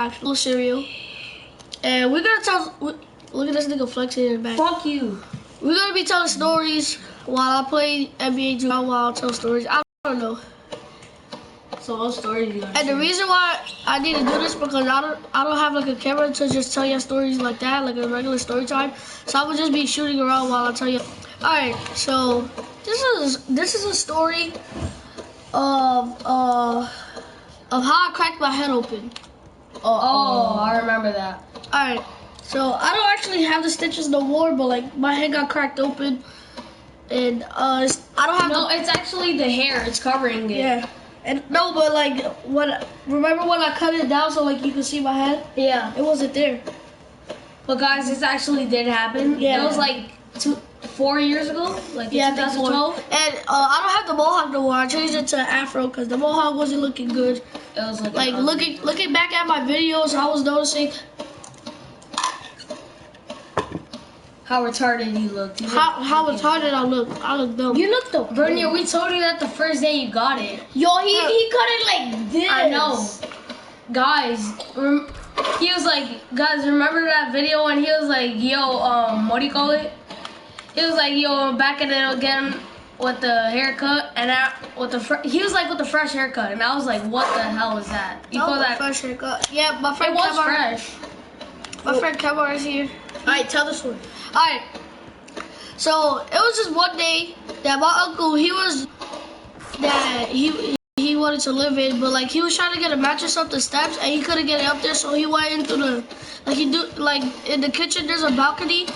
little cereal, and we're gonna tell. Look at this nigga flexing in the back. Fuck you. We're gonna be telling stories while I play NBA 2K while I tell stories. I don't know. So what stories you gonna And the share? reason why I need to do this because I don't have like a camera to just tell you stories like that, like a regular story time. So I would just be shooting around while I tell you. All right, so this is a story of how I cracked my head open. Oh, I remember that. All right, so I don't actually have the stitches no more, but like my head got cracked open, and I don't have. No, it's actually the hair. It's covering it. Yeah. And no, but like remember when I cut it down so like you could see my head? Yeah. It wasn't there. But guys, this actually did happen. Yeah. It was like 4 years ago, like Yeah, in 2012. And I don't have the mohawk no more. I changed it to afro because the mohawk wasn't looking good. It was Like looking back at my videos, I was noticing how retarded you looked. how retarded I look. I look dumb. You look the Bernier, we told you that the first day you got it. Yo, he cut it like this. I know. Guys, he was like, guys, remember that video when he was like, yo, what do you call it? He was like, yo, I'm back at it again with the haircut, and he was like with the fresh haircut, and I was like, what the hell is that? You call that? fresh haircut? Yeah, my friend It was Kemar- fresh. My friend Kemar is here. Alright, tell the story. Alright, so it was just one day that my uncle, he wanted to live in, but like he was trying to get a mattress up the steps and he couldn't get it up there, so he went into in the kitchen there's a balcony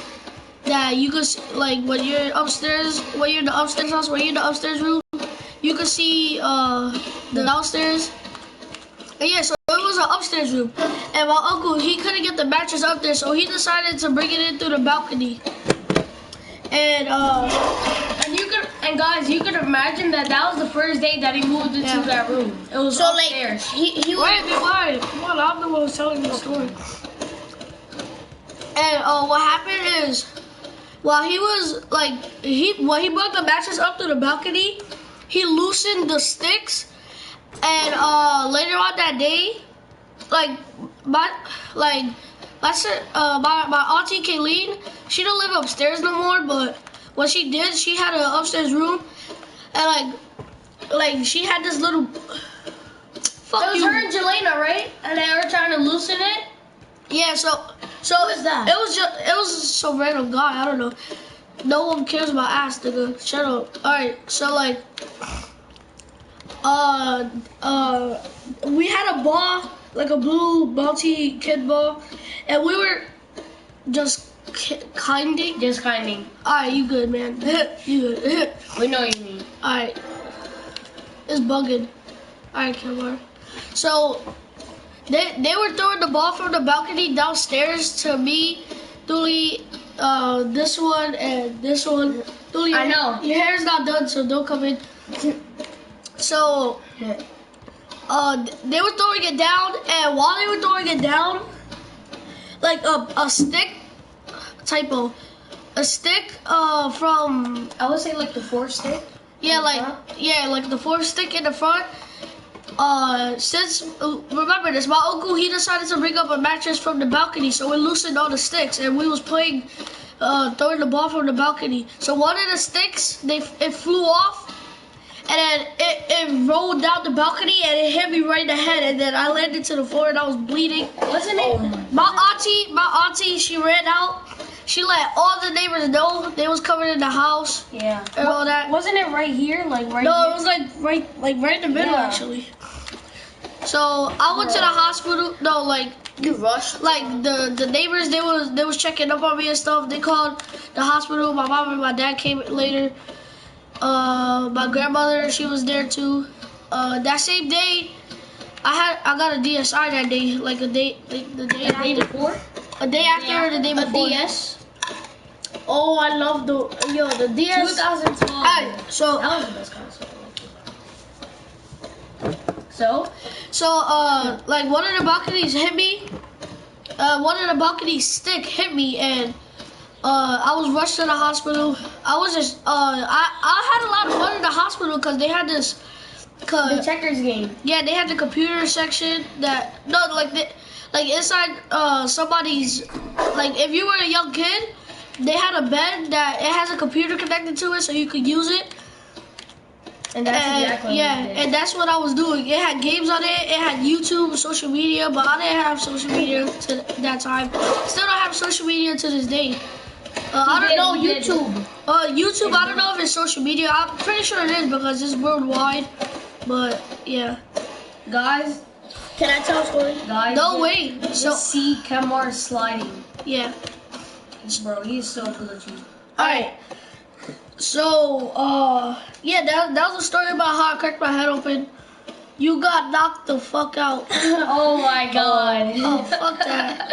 that you could see, like when you're upstairs, when you're in the upstairs house, when you're in the upstairs room, you could see the downstairs. And yeah, so it was an upstairs room, and my uncle, he couldn't get the mattress up there, so he decided to bring it in through the balcony. And guys, you could imagine that was the first day that he moved into that room. It was So upstairs. like he was. wait, come on, I'm the one who's telling you the story. And what happened is, while he was like when he brought the mattress up to the balcony, he loosened the sticks. And later on that day, my auntie Kayleen, she don't live upstairs no more, but what she did, she had an upstairs room, and like she had this little. It was her and Jelena, right? And they were trying to loosen it. Yeah, so is that? It was some random guy. I don't know. No one cares about ass, nigga. Shut up. All right, so like. We had a ball, like a blue bouncy kid ball, and we were just kinding. Just kinding. Alright, you good, man. You good. We know what you mean. Alright. It's bugging. Alright, Kilmar. So, they were throwing the ball from the balcony downstairs to me, Dooley, this one, and this one. Dooley, I know. Your hair's not done, so don't come in. So, they were throwing it down, and while they were throwing it down, like a stick, a stick from, I would say like the 4 stick. yeah, like the 4 stick in the front. Remember this, my uncle, he decided to bring up a mattress from the balcony, so we loosened all the sticks, and we was playing, throwing the ball from the balcony. So one of the sticks, it flew off. And then it rolled down the balcony and it hit me right in the head, and then I landed to the floor and I was bleeding. Wasn't it? My auntie, she ran out. She let all the neighbors know they was coming in the house. Yeah. And all that. Wasn't it right here? Like right No, here? it was like right in the middle Yeah. actually. So I went to the hospital. No, like You rushed. like the neighbors, they was checking up on me and stuff. They called the hospital. My mom and my dad came later. My grandmother, she was there too. That same day, I got a DSI that day, like the day after. before? A day after or the day A before. DS. Oh, I love the DS. 2012. Alright, so That was the best console. So? like one of the balconies hit me. One of the balconies stick hit me, and I was rushed to the hospital. I was just I had a lot of fun in the hospital because they had this The checkers game. Yeah, they had the computer section that like inside somebody's, like if you were a young kid, they had a bed that it has a computer connected to it, so you could use it. And that's exactly what yeah, we did. and that's what I was doing. It had games on it. It had YouTube, social media, but I didn't have social media to that time. Still don't have social media to this day. I don't know He did. YouTube. YouTube. I don't know if it's social media. I'm pretty sure it is because it's worldwide. But yeah, Guys, Can I tell a story? guys. no wait. Just So see Kemar sliding. yeah. Bro, he's so glitchy. All right. So yeah, that was a story about how I cracked my head open. You got knocked the fuck out. Oh my god. Oh fuck that.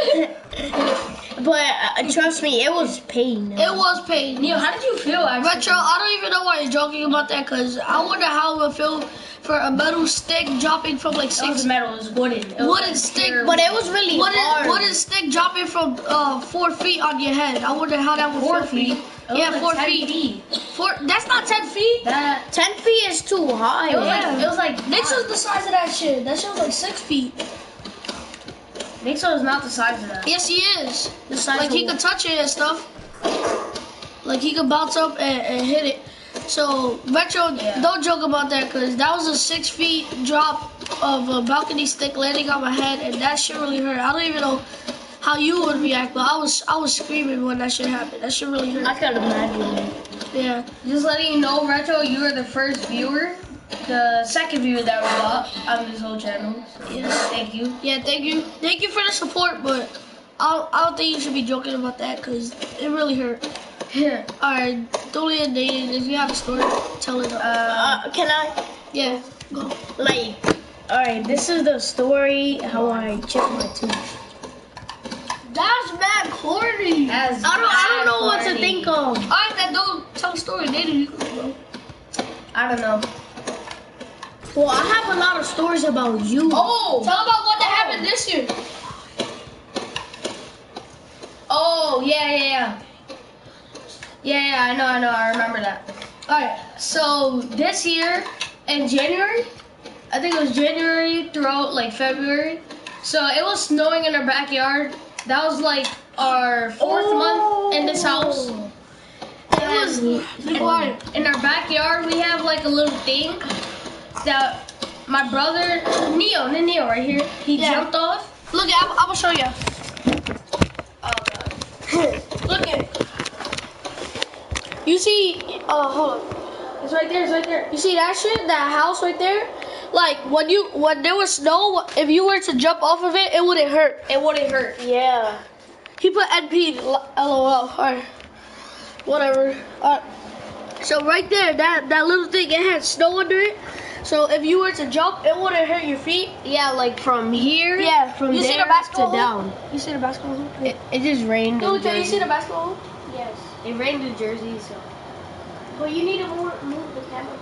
But trust me, it was pain. It was pain. Neil, how did you feel actually? Retro, I don't even know why he's joking about that, because I wonder how it would feel for a metal stick dropping from like It was 6 metal, it was wooden. It was wooden like stick, pure- But it was really hard. wooden stick dropping from 4 feet on your head. I wonder how that would 4 feel for you. feet. It was Yeah, like 4 10 feet. 4. That's not 10 feet. That 10 feet is too high. it was Yeah. like it was like Nix was the size of that shit. That shit was like 6 feet. Nixon is not the size of that. Yes, he is. The size Like of he what? could touch it and stuff. Like he could bounce up and hit it. So Retro, Yeah. don't joke about that, because that was a 6 feet drop of a balcony stick landing on my head, and that shit really hurt. I don't even know how you would react, but I was screaming when that shit happened. That shit really hurt. I can imagine. Yeah. Just letting you know, Retro, you were the first viewer, the second viewer that we got on this whole channel. So Yeah. thank you. Yeah, thank you. Thank you for the support, but I don't think you should be joking about that, because it really hurt. Yeah. Alright, Dolly and Dating, if you have a story, tell it up. Can I? Yeah, go. Like, alright, this is the story how I chipped my tooth. That's mad corny. As I don't know what to corny. think of. Alright, then don't tell a story. Dating, you can go. I don't know. Well, I have a lot of stories about you. Oh! Tell about what that happened this year. Oh, yeah. Yeah, I know, I remember that. Alright, so this year in January, I think it was January throughout like February, so it was snowing in our backyard. That was like our fourth month in this house. It was. Be quiet. In our backyard, we have like a little thing that my brother, Neo right here, he Yeah. jumped off. Look, I'm gonna show you. Oh god. Look at it. You see, hold on. It's right there. You see that shit? That house right there? Like when there was snow, if you were to jump off of it, it wouldn't hurt. It wouldn't hurt. Yeah. He put NP, LOL. Alright. Whatever. So right there, that little thing, it had snow under it. So if you were to jump, it wouldn't hurt your feet. Yeah, like from here. Yeah. From you there see the basketball to hoop? down. You see the basketball hoop? It just rained. Can in you see Jersey. the basketball hoop? Yes. It rained in Jersey, so. But you need to move the camera.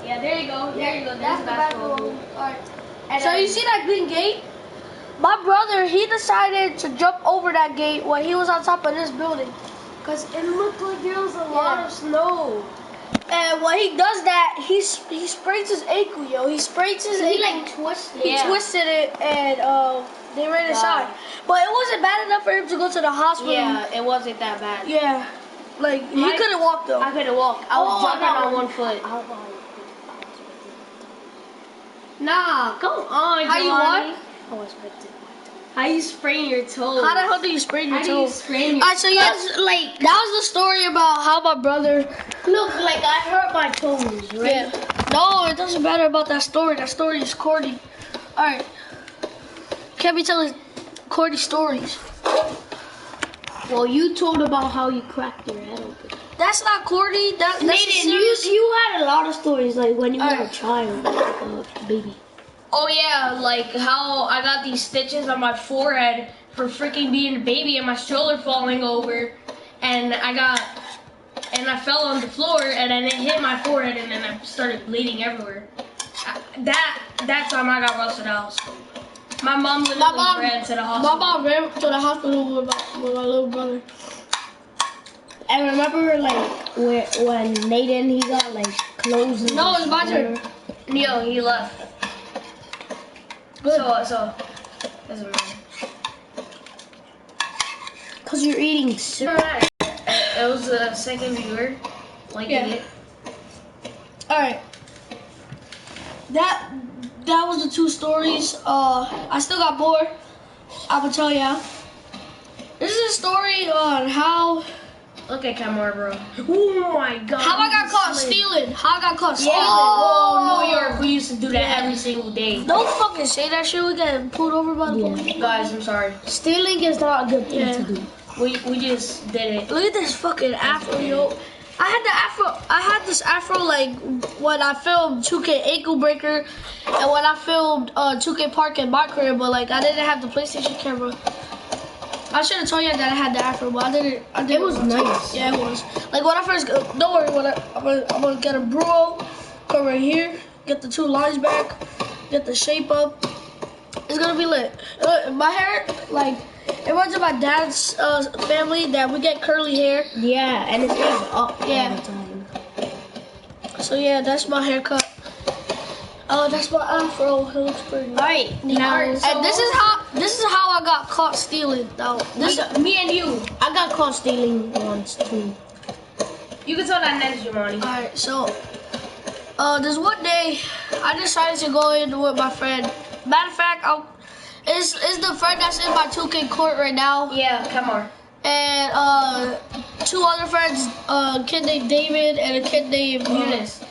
Yeah, there you go. There's That's the the basketball. basketball hoop. Alright. And So then- you see that green gate? My brother, he decided to jump over that gate when he was on top of this building. Because it looked like there was a lot of snow. And when he does that, he sprains his ankle, yo. He sprains his ankle. twisted. He twisted it and they ran inside. But it wasn't bad enough for him to go to the hospital. Yeah, it wasn't that bad. Yeah. Like, he My- couldn't walk though. I couldn't walk. I was Oh, jumping I got on one. one foot. Nah, come on, How you Giovanni. what? How you sprain your toe? How the hell do you sprain your How do you toe? sprain your Alright, so yes, Like, that was the story about how my brother. look, like I hurt my toes, right? Yeah. No, it doesn't matter about that story. That story is corny. Alright. Can't be telling corny stories. Well, you told about how you cracked your head open. That's not corny. That's a Nathan, serious. you had a lot of stories, like when you were a Alright. child, like a baby. Oh yeah, like how I got these stitches on my forehead for freaking being a baby and my stroller falling over, and I fell on the floor and then it hit my forehead and then I started bleeding everywhere. That time I got rushed to the hospital. My mom literally ran to the hospital. My mom ran to the hospital with my little brother. I remember, like, when Nathan, he got, like, clothes. No, it's my turn. Neo, he left. good. So doesn't matter. Cause you're eating Doesn't matter. It was the second viewer liking Yeah. it. All right. That was the 2 stories. I still got more. I will tell ya. This is a story on how Look at Kamar, bro. Oh my god. I got caught Slim. stealing. How I got caught stealing. Oh, New York. We used to do that every single day. Don't fucking say that shit. We get pulled over by the police. Guys, I'm sorry. Stealing is not a good thing Yeah. to do. We just did it. Look at this fucking afro, yo. I had this afro like when I filmed 2K Ankle Breaker and when I filmed 2K Park in my career, but like I didn't have the PlayStation camera. I should have told you that I had the afro, but I didn't. It was nice. Yeah, it was. Like when I first, don't worry, I'm gonna get a bro, come right here, get the 2 lines back, get the shape up. It's gonna be lit. My hair, like, it reminds me of my dad's family that we get curly hair. Yeah, and it stays up Yeah. all the time. So yeah, that's my haircut. Oh, that's my afro. It looks pretty. Alright, now And this is how I got caught stealing. Now, Me and you. I got caught stealing once too. You can tell that next, Jumani. Alright, so this one day I decided to go in with my friend. Matter of fact, it's the friend that's in my 2K court right now, Yeah, Kamar. and 2 other friends, a kid named David and a kid named Eunice.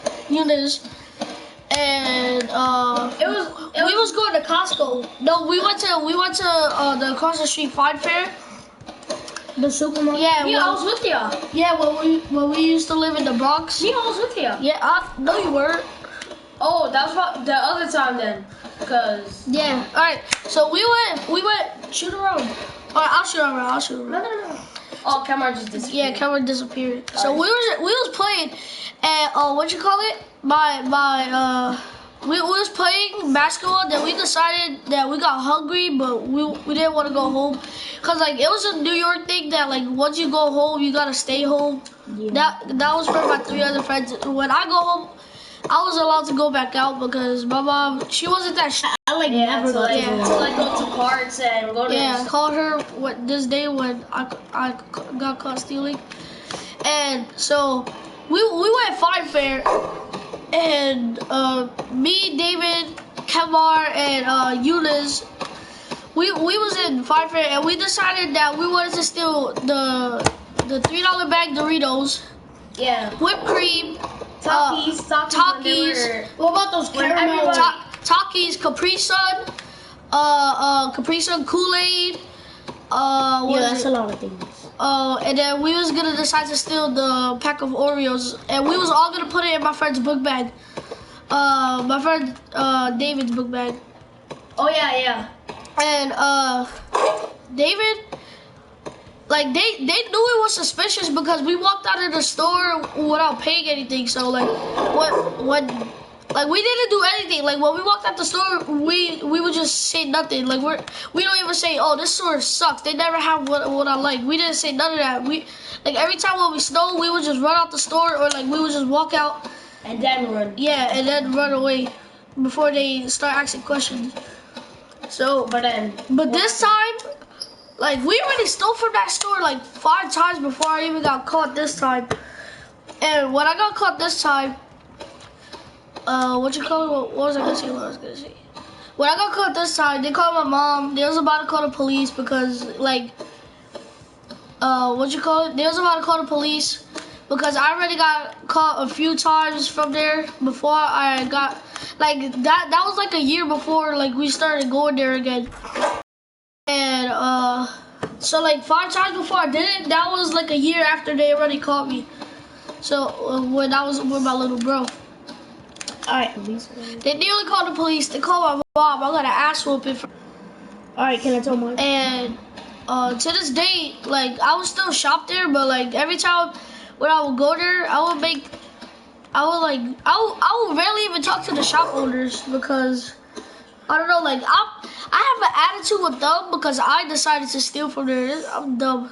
And we was going to Costco. No, we went to the across the street Fine Fair. The supermarket? Yeah, Yeah, I was with ya. when we used to live in the Bronx. Yeah, I was with ya. Yeah, no, you weren't. Oh, that was about the other time then. Cause Yeah. All right. So we went shoot around. All right, I'll shoot around. no. Oh, Kamar just disappeared. Yeah, camera disappeared. So we was playing, and what you call it? We was playing basketball. Then we decided that we got hungry, but we didn't want to go home, cause like it was a New York thing that like once you go home, you gotta stay home. Yeah. That was for my 3 other friends. When I go home, I was allowed to go back out because my mom, she wasn't that. I like Yeah, never to got like, to go. to like go to parks and go to Yeah, I called her this day when I got caught stealing, and so we went Fine Fair, and me, David, Kemar, and Eunice, we was in Fine Fair, and we decided that we wanted to steal the $3 bag Doritos, Yeah. whipped cream, Takis. Takis. What about those When caramel? everybody- Takis, Capri Sun, Capri Sun Kool-Aid. What Yeah, is that's it? a lot of things. And then we was gonna decide to steal the pack of Oreos, and we was all gonna put it in my friend's book bag. My friend David's book bag, Oh yeah. and David, like they knew it was suspicious because we walked out of the store without paying anything. So like what like we didn't do anything. Like when we walked out the store, we would just say nothing. Like we don't even say, oh, this store sucks. They never have what I like. We didn't say none of that. We like every time when we stole, we would just run out the store, or like we would just walk out, And then run. yeah, and then run away before they start asking questions. So but this time, like we already stole from that store like 5 times before I even got caught this time. And when I got caught this time, what you call it? What was I gonna say? When I got caught this time, they called my mom. They was about to call the police because like, what you call it? They was about to call the police because I already got caught a few times from there before I got like that. That was like a year before like we started going there again. And so like 5 times before I did it, that was like a year after they already caught me. So when I was with my little bro. Alright. They nearly called the police. They called my mom. I got an ass whooping. Alright, can I tell mine? And to this day, like I would still shop there, but like every time when I would go there, I would rarely even talk to the shop owners because I don't know, like I have an attitude with them because I decided to steal from there. I'm dumb.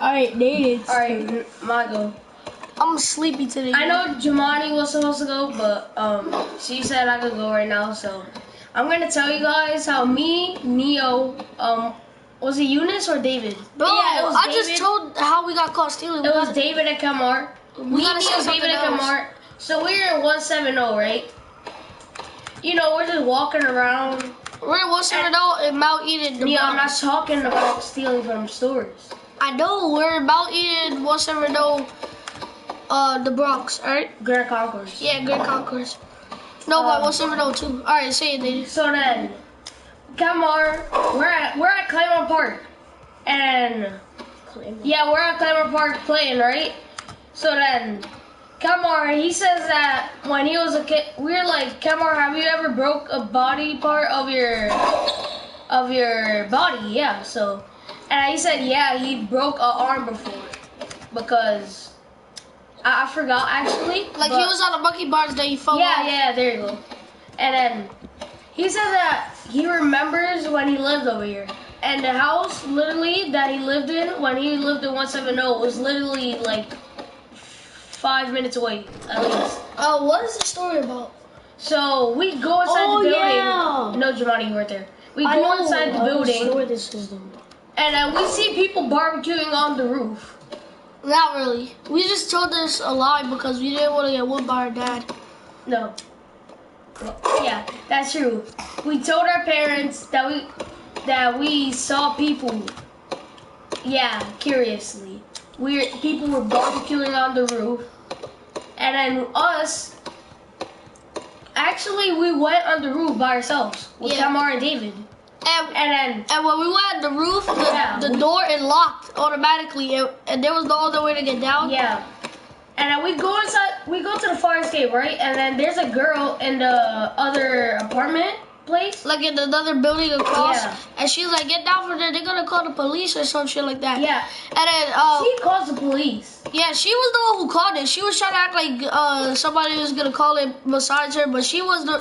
Alright, David. Alright, my go. I'm sleepy today. I know Jumani was supposed to go, but she said I could go right now, so I'm gonna tell you guys how me, Neo, was it Eunice or David? Bro, Yeah, it was I David. just told how we got caught stealing. It was David and Kamar. We gotta say Neo, something David, and else. Kamar. So we're in 170, right? You know, we're just walking around. We're in 170 in Mount Eden. The Neo, I'm not Bronx. talking about stealing from stores. I know we're in Mount Eden 170, the Bronx. All right. Grand Concourse. Yeah, Great Concourse. No, but 170 too. All right, say it, Nate. So then, Kamar, we're at Claymore Park, and yeah, we're at Claymore Park playing, right? So then, Kamar, he says that when he was a kid, we were like, Kamar, have you ever broke a body part of your body? Yeah. So, and he said, yeah, he broke an arm before because I forgot actually. Like but- he was on a monkey bars that he fell yeah, off. yeah, there you go. And then he said that he remembers when he lived over here. And the house literally that he lived in when he lived in 170 was literally like 5 minutes away at least. What is the story about? So we go inside the building. yeah. No, Giovanni, you weren't there. We I go know. inside the I was building sure this was the one. and we see people barbecuing on the roof. Not really. We just told this a lie because we didn't want to get whipped by our dad. No. Yeah, that's true. We told our parents that we saw people. Yeah, curiously, people were barbecuing on the roof, and then us. Actually, we went on the roof by ourselves with Yeah. Kamar and David, And when we went on the roof, the door it locked automatically, and there was no other way to get down. yeah. And then we go inside. We go to the fire escape, right? And then there's a girl in the other apartment place. Like in another building across, Yeah. and she's like, "Get down from there! They're gonna call the police or some shit like that." Yeah. And then, She calls the police. yeah, she was the one who called it. She was trying to act like somebody was gonna call it besides her, but she was the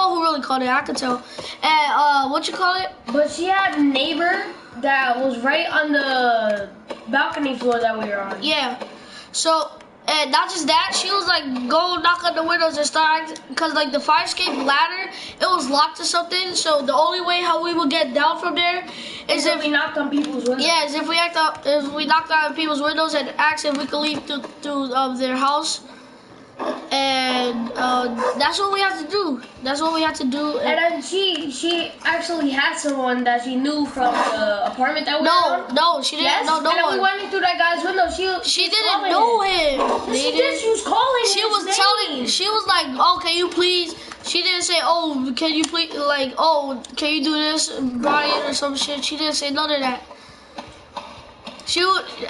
one who really called it. I could tell. And what you call it? But she had a neighbor that was right on the balcony floor that we were on. Yeah. So, and not just that, she was like, go knock on the windows and start, because like the fire escape ladder, it was locked or something. So the only way how we would get down from there is If if we knocked on people's windows. yeah, is if we knocked on people's windows and asked if we could leave to their house. And that's what we have to do. That's what we have to do. And then she actually had someone that she knew from the apartment that we were on. No, she didn't. Yes. No and then one. we went into that guy's window. She didn't calling know him. him. Yes, she They did. She was calling. She his was name. telling. She was like, "Oh, can you please?" She didn't say, "Oh, can you please?" Like, "Oh, can you do this, Brian?" or some shit. She didn't say none of that.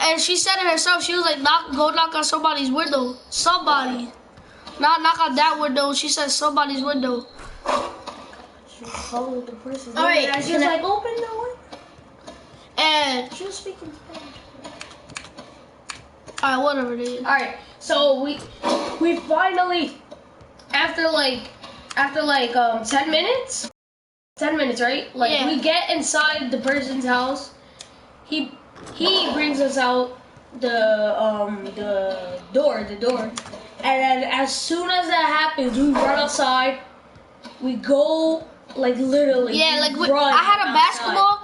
And she said it herself. She was like, "Go knock on somebody's window. Somebody, not knock on that window." She said somebody's window. She called the person. All right, And she was can I- like, "Open the window." And She was speaking Spanish. alright, whatever it is. All right, so we finally after like 10 minutes, 10 minutes, right? Like Yeah. we get inside the person's house. He brings us out the door, and then as soon as that happens, we run outside. We go like literally. Yeah, like run I had a outside. basketball.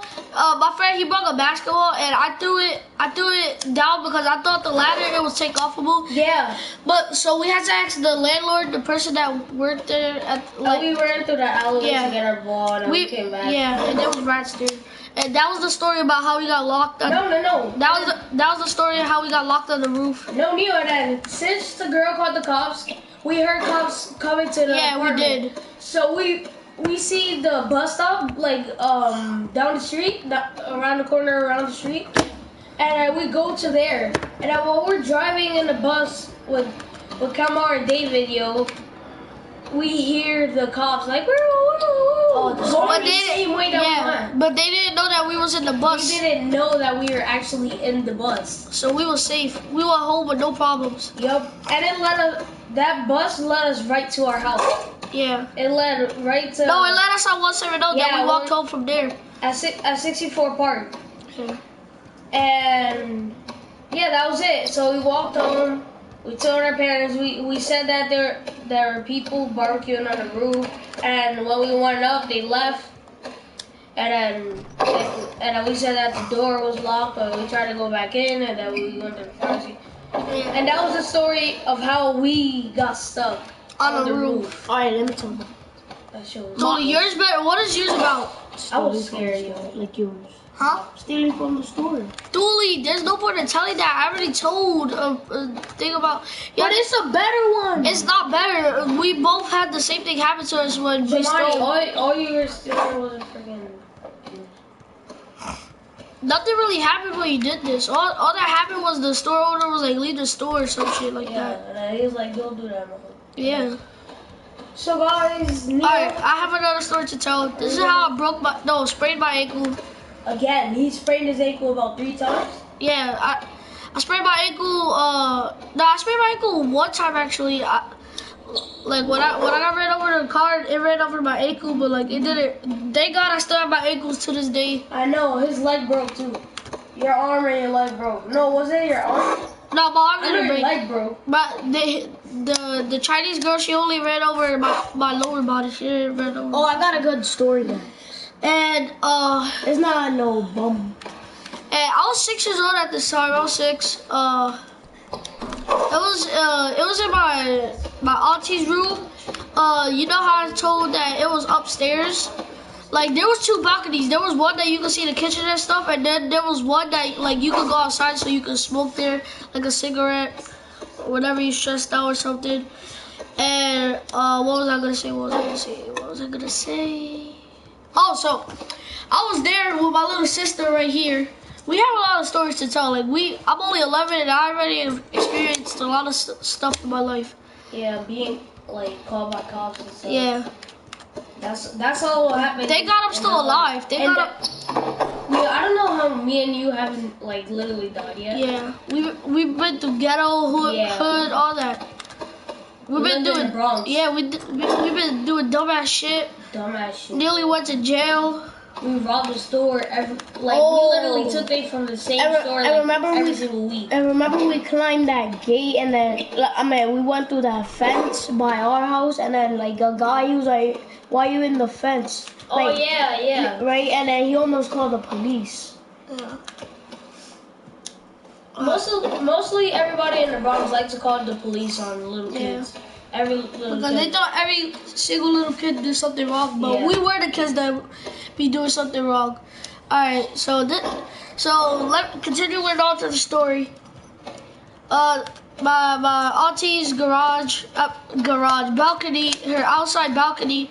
My friend he brought a basketball and I threw it down because I thought the ladder it was take offable. Yeah, But so we had to ask the landlord, the person that worked there at like we ran through the elevator Yeah. to get our ball, and we came back. yeah, and there was rats there. And that was the story about how we got locked on. No. That was the story of how we got locked on the roof. No, Neo, and then since the girl called the cops, we heard cops coming to the Yeah, we apartment. did. So we see the bus stop like down the street, around the corner, around the street, and we go to there. And then while we're driving in the bus with Kamar and David, we hear the cops like, Oh, the going But the same way that we went. but they didn't know that we was in the bus, We didn't know that we were actually in the bus. so we was safe. We went home with no problems. Yup. And that bus led us right to our house. Yeah. It led right to No, it led us on 170. Yeah, Then we walked well- home from there. at 64 Park. Yeah. And yeah, that was it. So we walked home We told our parents. We said that there were people barbecuing on the roof, and when we went up, they left. And then we said that the door was locked, but we tried to go back in, and then we went to the pharmacy. And that was the story of how we got stuck On the roof. Alright, let me tell you. That shit was So yours better. What is yours about? I was scared, yo. Like yours. Huh? Stealing from the store. Dooley, there's no point in telling that. I already told a thing about. Yeah, But it's a better one. it's not better. We both had the same thing happen to us when we Jamani, stole. all you were stealing was a freaking. Nothing really happened when you did this. All that happened was the store owner was like, leave the store or some shit like Yeah, that. and he was like, don't do that, man. Yeah. So guys, Neil, Alright, I have another story to tell. This is how I sprained my ankle. again, he sprained his ankle about 3 times. Yeah, I sprained my ankle. I sprained my ankle one time actually. Like when I got ran over the car, it ran over my ankle, but like it didn't. Thank God I still have my ankles to this day. I know, his leg broke too. Your arm and your leg broke. No, was it your arm? No, my arm I know didn't your break. leg broke. But the Chinese girl, she only ran over my lower body. She didn't ran over. Oh, I got a good story then. And It's not no bum. and I was 6 years old at this time. I was 6. It was in my auntie's room. You know how I told that it was upstairs? Like there was 2 balconies. There was one that you could see the kitchen and stuff, and then there was one that like you could go outside so you could smoke there, like a cigarette, or whenever you stressed out or something. And what was I gonna say? Oh, so I was there with my little sister right here. We have a lot of stories to tell. Like I'm only 11 and I already have experienced a lot of stuff in my life. Yeah, being like called by cops and stuff. Yeah. That's all what happened. Thank God I'm still alive. Thank And God. I don't know how me and you haven't like literally died yet. Yeah. We've been through ghetto, hood, Yeah. hood, all that. We've been lived in doing. the Bronx. Yeah, we've been doing dumbass shit. Dumbass shit. Nearly went to jail. We robbed the store we Oh. literally took things from the same I store remember every we- single week. And remember we climbed that gate and then, we went through that fence by our house and then like a guy, he was like, why you in the fence? Oh Like, yeah. Right, and then he almost called the police. Yeah. Mostly everybody in the Bronx likes to call the police on little kids. Every little Because kid. they thought every single little kid did something wrong, but Yeah. we were the kids that be doing something wrong. Alright, so let's continue with on to the story. My auntie's garage balcony, her outside balcony.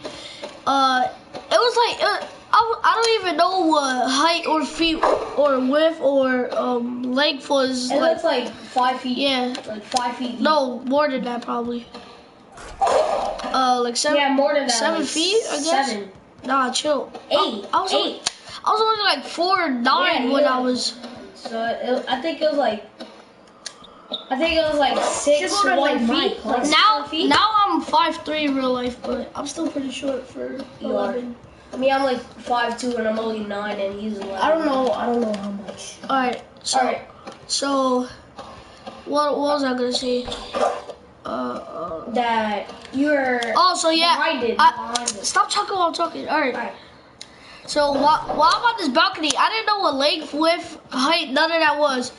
It was like I don't even know what height or feet or width or length was. It Like, looks like 5 feet. yeah, Like 5 feet. deep. no, more than that probably. Like 7. Yeah, more than that. 7 like feet, I guess. 7. Nah, chill. 8. I was only, 8. I was only like 4 or 9 Yeah, when yeah. I was. So I think it was like 6 Should go to, 1 like, my feet. class. Like 6 Now, feet. now I'm 5'3" in real life, but I'm still pretty short for You are. 11. I mean, I'm like 5'2" and I'm only 9 and he's 11. I don't know how much. Alright, so Alright. so what was I gonna say? That you're Oh, so yeah. behind it. Stop talking while I'm talking. Alright. Alright. So while I'm on this balcony, I didn't know what length, width, height, none of that was.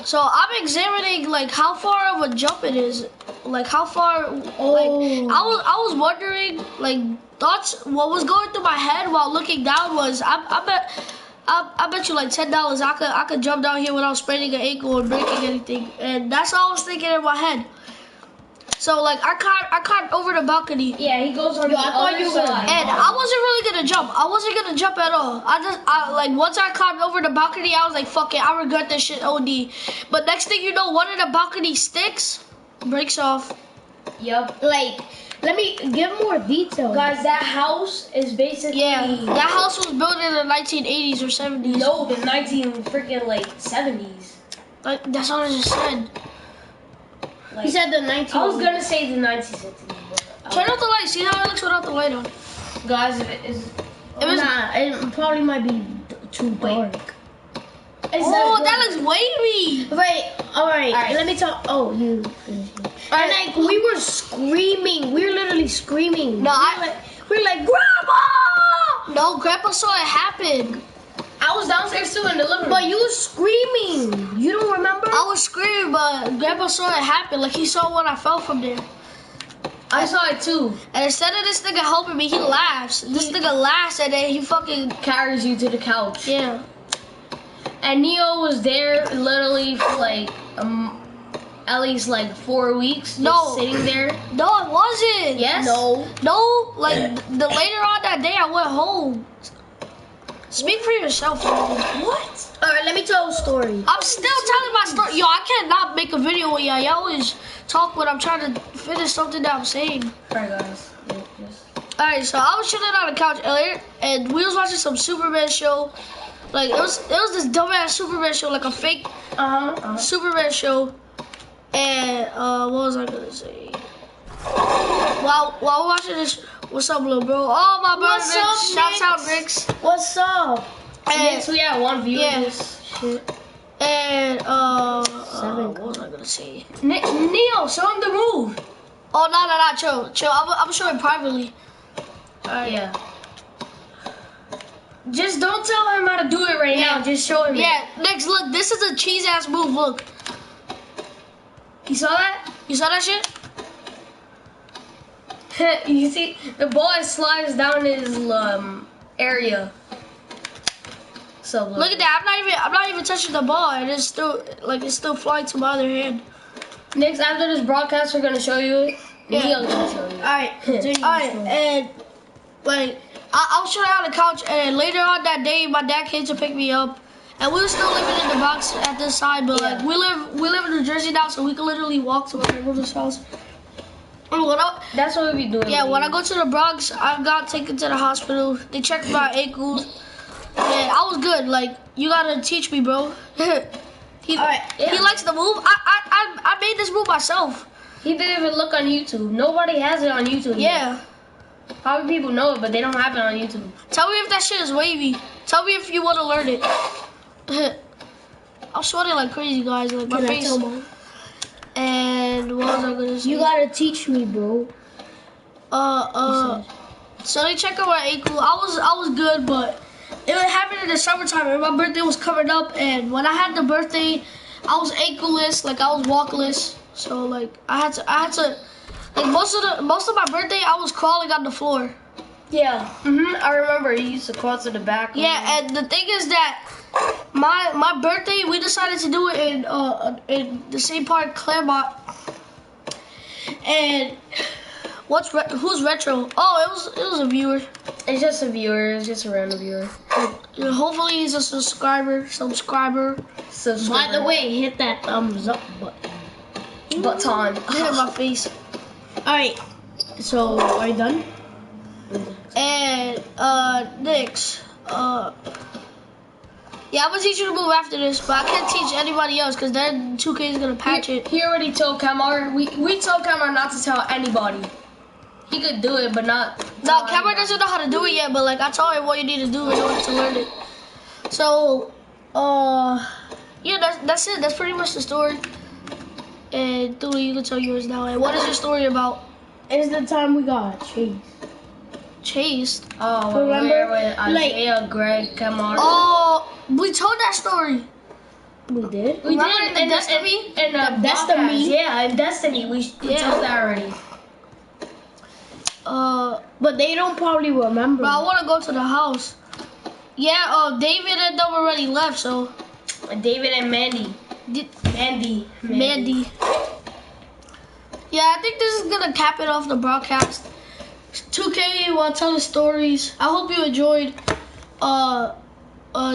So I'm examining like how far of a jump it is, like how far. Like I was wondering, like thoughts. What was going through my head while looking down was I bet you like $10 I could jump down here without spraining an ankle or breaking anything, and that's all I was thinking in my head. So like I climbed over the balcony. Yeah, he goes on the I thought other you were gonna- side. And I wasn't really gonna jump. I wasn't gonna jump at all. I like once I climbed over the balcony, I was like, fuck it, I regret this shit OD. But next thing you know, one of the balcony sticks breaks off. Yep. Like, let me give more detail. Guys, that house is basically Yeah, that house was built in the 1980s or 70s. no, the 19 freaking like 70s. Like, that's what I just said. Like, He said the 19. I was gonna say the 1960s, but Turn off the light. See how it looks without the light on. guys, if it is It was Nah, it probably might be too dark. Oh, that looks wavy. Wait, alright, Alright. let me talk. Oh, you finish it. And like, we were screaming. We were literally screaming. No, we were like, Grandma! No, Grandpa saw it happen. I was downstairs too in the living room. But you were screaming. You don't remember? I was screaming, but Grandpa saw it happen. Like, he saw when I fell from there. I saw it too. And instead of this nigga helping me, he laughs. This nigga laughs and then he fucking... Carries you to the couch. Yeah. And Neo was there literally for like at least like 4 weeks. Just No. sitting there. No, I wasn't. Yes. No, like, the later on that day, I went home. Speak for yourself, man. What? Alright, let me tell a story. I'm still telling my story. Yo, I cannot make a video with y'all. Y'all always talk when I'm trying to finish something that I'm saying. Alright, guys. Yes. Alright, so I was chilling on the couch earlier, and we was watching some Superman show. Like, it was this dumbass Superman show, like a fake Superman show. And, what was I gonna say? While watching this, what's up, little bro? Oh, my brother, What's up, Shouts out, Nix? Ricks. What's up? And, Yes, we had one view Yeah. of this shit. and, Seven. what was I gonna say? Neo, show him the move. Oh, no, chill. I'm showing privately. Yeah. Just don't tell him how to do it right now. Just show him. Yeah, next, look, this is a cheese ass move. Look, You saw that? you saw that shit? You see, the ball slides down his area. So Look at that. I'm not even touching the ball, and it's still flying to my other hand. Next, after this broadcast, we're gonna show you it. Yeah. Neo's gonna show you. Alright, continue. Alright, and like I was chilling on the couch, and later on that day, my dad came to pick me up, and we were still living in the box at this side, but like we live in New Jersey now, so we can literally walk to my grandmother's house. And That's what we be doing. when I go to the Bronx, I got taken to the hospital. They checked my ankles. Yeah, I was good. Like, you gotta teach me, bro. He likes the move. I made this move myself. He didn't even look on YouTube. Nobody has it on YouTube. Yeah. Probably people know it, but they don't have it on YouTube. Tell me if that shit is wavy. Tell me if you want to learn it. I'm sweating like crazy, guys. Like, my Can I face. tell Mom? And what was I gonna say? You gotta teach me, bro. So they checked out my ankle. I was good, but it happened in the summertime, and my birthday was coming up. And when I had the birthday, I was ankleless, like I was walkless. So like I had to, like most of my birthday, I was crawling on the floor. Yeah. I remember he used to crawl to the back. Yeah, and the thing is that my birthday, we decided to do it in the same park, Claremont. And who's retro? Oh, it was a viewer. It's just a viewer. It's just a random viewer. Hopefully he's a subscriber. By the way, hit that thumbs up button. Button. Hit my face. Alright, so are you done? And next, yeah, I'm gonna teach you to move after this, but I can't teach anybody else because then 2K is gonna patch it. He already told Kamar. We told Kamar not to tell anybody. He could do it, but not. No, Cameron doesn't know how to do it yet, but like I told him what you need to do in order to learn it. So, yeah, that's it. That's pretty much the story. And Thule, you can tell yours now. And what is your story about? It's the time we got chased. Chased? Oh, Remember? with Isaiah, Greg, Kamar. Oh, we told that story. We did? We Remember did the in Destiny? in The podcast. Destiny? Yeah, in Destiny. We Yeah. told that already. But they don't probably remember. But I want to go to the house. Yeah, David and them already left, so. David and Mandy. Mandy. Yeah, I think this is gonna cap it off the broadcast. 2K will tell the stories. I hope you enjoyed.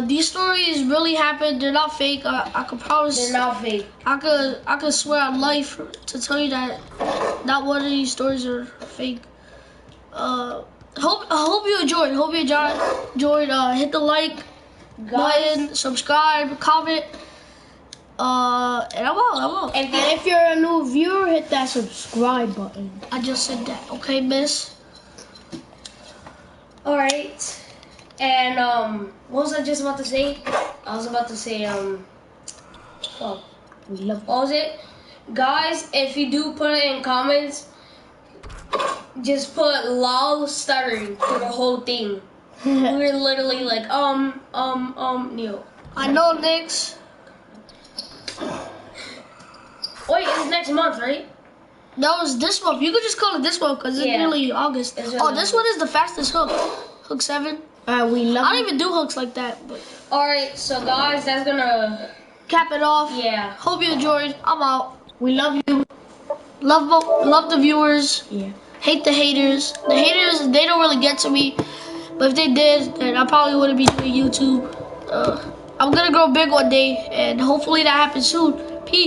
These stories really happened. They're not fake. I could promise. They're not fake. I could swear on life to tell you that not one of these stories are fake. I hope you enjoyed. Hope you enjoyed. Hit the like button, subscribe, comment. And I'm out. And if you're a new viewer, hit that subscribe button. I just said that. Okay, miss. All right. And what was I just about to say? I was about to say fuck. We love What was it? Guys, if you do put it in comments, just put lol stuttering for the whole thing. We were literally like, Neil. I know, Nix. Wait, it's next month, right? That was this month. You could just call it this month because it's Yeah. really August. It's really Oh, this one is the fastest hook. Hook 7. We love I don't even do hooks like that, but Alright, so guys, that's gonna, cap it off. yeah. Hope you enjoyed. I'm out. We love you. Love the viewers. Yeah. Hate the haters. The haters, they don't really get to me. But if they did, then I probably wouldn't be doing YouTube. I'm gonna grow big one day, and hopefully that happens soon.